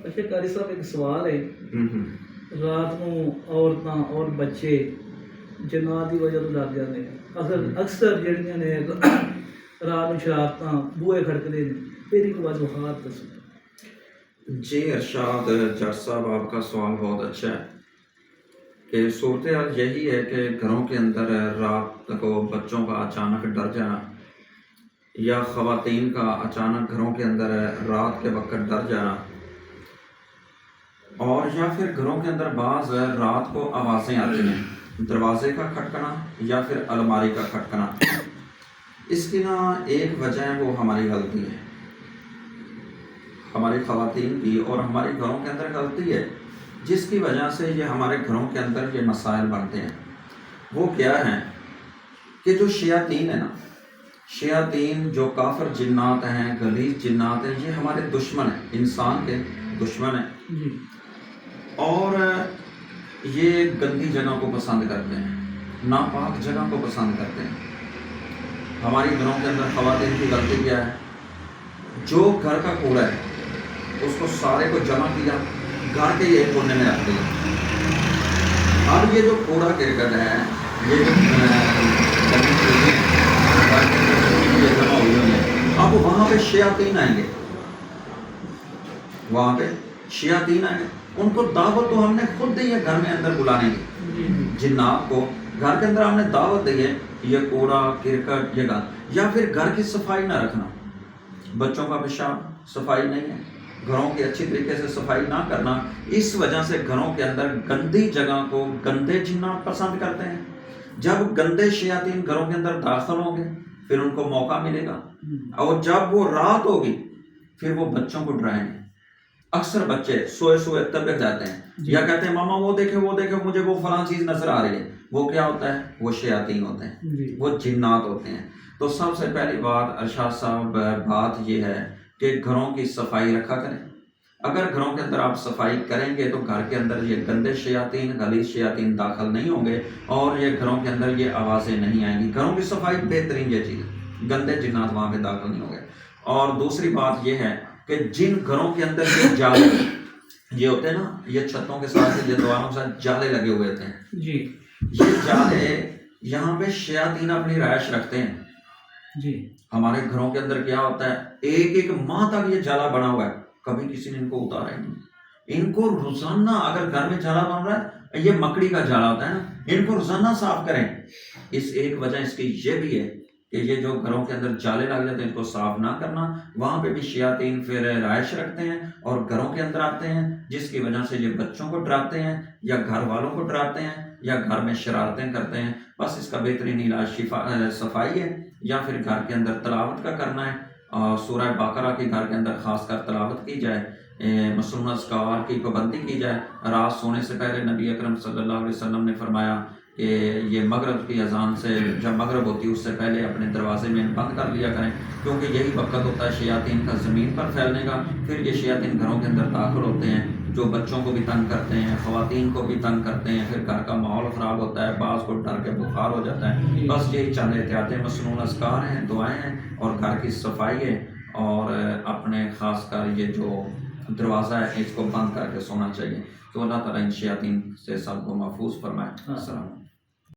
اچھا قاری صاحب ایک سوال ہے، ہوں رات کو عورتاں اور بچے جنات کی وجہ تو ڈر جاتے ہیں، اکثر جڑیاں نے رات میں شرارتاں بوئے کھڑکتے ہیں، پھر ایک وجوہات دسو۔ جی ارشاد جٹ صاحب، آپ کا سوال بہت اچھا ہے کہ صورتحال یہی ہے کہ گھروں کے اندر رات کو بچوں کا اچانک ڈر جانا یا خواتین کا اچانک گھروں کے اندر رات کے وقت ڈر جانا، اور یا پھر گھروں کے اندر بعض رات کو آوازیں آتی ہیں، دروازے کا کھٹکنا یا پھر الماری کا کھٹکنا۔ اس کی نا ایک وجہ ہے، وہ ہماری غلطی ہے، ہماری خواتین کی اور ہمارے گھروں کے اندر غلطی ہے، جس کی وجہ سے یہ ہمارے گھروں کے اندر یہ مسائل بنتے ہیں۔ وہ کیا ہیں کہ جو شیاطین ہیں نا، شیاطین جو کافر جنات ہیں، غلیظ جنات ہیں، یہ ہمارے دشمن ہیں، انسان کے دشمن ہیں، جی اور یہ گندی جگہ کو پسند کرتے ہیں، ناپاک جگہ کو پسند کرتے ہیں۔ ہماری گھروں کے اندر خواتین کی غلطی کیا ہے؟ جو گھر کا کوڑا ہے اس کو سارے کو جمع کیا، گھر کے ایک کونے میں رکھ دیا۔ اب یہ جو کوڑا کرکٹ ہے، یہ جو گندی چیزیں ہیں، گھر کے اندر یہ جمع ہوئی ہوئی ہیں، اب وہاں پہ شیاطین آئیں گے، وہاں پہ شیاطین آئیں گے، ان کو دعوت تو ہم نے خود دی ہے گھر میں اندر بلانے کی، جنات کو گھر کے اندر ہم نے دعوت دی ہے، یہ کوڑا کرکٹ یہ گند، یا پھر گھر کی صفائی نہ رکھنا، بچوں کا پیشاب صفائی نہیں ہے، گھروں کی اچھی طریقے سے صفائی نہ کرنا، اس وجہ سے گھروں کے اندر گندی جگہ کو گندے جنات پسند کرتے ہیں۔ جب گندے شیاطین گھروں کے اندر داخل ہوں گے پھر ان کو موقع ملے گا، اور جب وہ رات ہوگی پھر وہ بچوں کو ڈرائیں گے۔ اکثر بچے سوئے سوئے طبق جاتے ہیں یا کہتے ہیں ماما وہ دیکھے مجھے وہ فلاں چیز نظر آ رہی ہے، وہ کیا ہوتا ہے؟ وہ شیاطین ہوتے ہیں، وہ جنات ہوتے ہیں۔ تو سب سے پہلی بات ارشاد صاحب، بات یہ ہے کہ گھروں کی صفائی رکھا کریں۔ اگر گھروں کے اندر آپ صفائی کریں گے تو گھر کے اندر یہ گندے شیاطین، غلیظ شیاطین داخل نہیں ہوں گے، اور یہ گھروں کے اندر یہ آوازیں نہیں آئیں گی۔ گھروں کی صفائی بہترین یہ چیز ہے، گندے جنات وہاں پہ داخل نہیں ہوں گے۔ اور دوسری بات یہ ہے کہ جن گھروں کے اندر یہ جالے یہ ہوتے ہیں نا، یہ چھتوں کے ساتھ، یہ دیواروں کے ساتھ جالے لگے ہوئے ہوتے ہیں، جی یہ جالے یہاں پہ شیاطین اپنی رہائش رکھتے ہیں۔ جی ہمارے گھروں کے اندر کیا ہوتا ہے، ایک ایک ماہ تک یہ جالا بنا ہوا ہے، کبھی کسی نے ان کو اتارا ہی نہیں۔ ان کو روزانہ، اگر گھر میں جالا بن رہا ہے، یہ مکڑی کا جالا ہوتا ہے نا، ان کو روزانہ صاف کریں۔ اس ایک وجہ اس کی یہ بھی ہے کہ یہ جو گھروں کے اندر جالے لگ جاتے ہیں، ان کو صاف نہ کرنا، وہاں پہ بھی شیاطین پھر رہائش رکھتے ہیں اور گھروں کے اندر آتے ہیں، جس کی وجہ سے یہ بچوں کو ڈراتے ہیں یا گھر والوں کو ڈراتے ہیں یا گھر میں شرارتیں کرتے ہیں۔ بس اس کا بہترین علاج صفائی ہے، یا پھر گھر کے اندر تلاوت کا کرنا ہے، سورہ بقرہ کی گھر کے اندر خاص کر تلاوت کی جائے، مسنون اذکار کی پابندی کی جائے۔ رات سونے سے پہلے نبی اکرم صلی اللہ علیہ وسلم نے فرمایا کہ یہ مغرب کی اذان سے، جب مغرب ہوتی ہے اس سے پہلے اپنے دروازے میں بند کر لیا کریں، کیونکہ یہی وقت ہوتا ہے شیاطین کا زمین پر پھیلنے کا۔ پھر یہ شیاطین گھروں کے اندر داخل ہوتے ہیں، جو بچوں کو بھی تنگ کرتے ہیں، خواتین کو بھی تنگ کرتے ہیں، پھر گھر کا ماحول خراب ہوتا ہے، بعض کو ڈر کے بخار ہو جاتا ہے۔ بس یہی چند احتیاطیں، مسنون اذکار ہیں، دعائیں ہیں، اور گھر کی صفائی ہے، اور اپنے خاص کر یہ جو دروازہ ہے اس کو بند کر کے سونا چاہیے۔ تو اللہ تعالیٰ ان شیاطین سے سب کو محفوظ فرمائے۔ السلام۔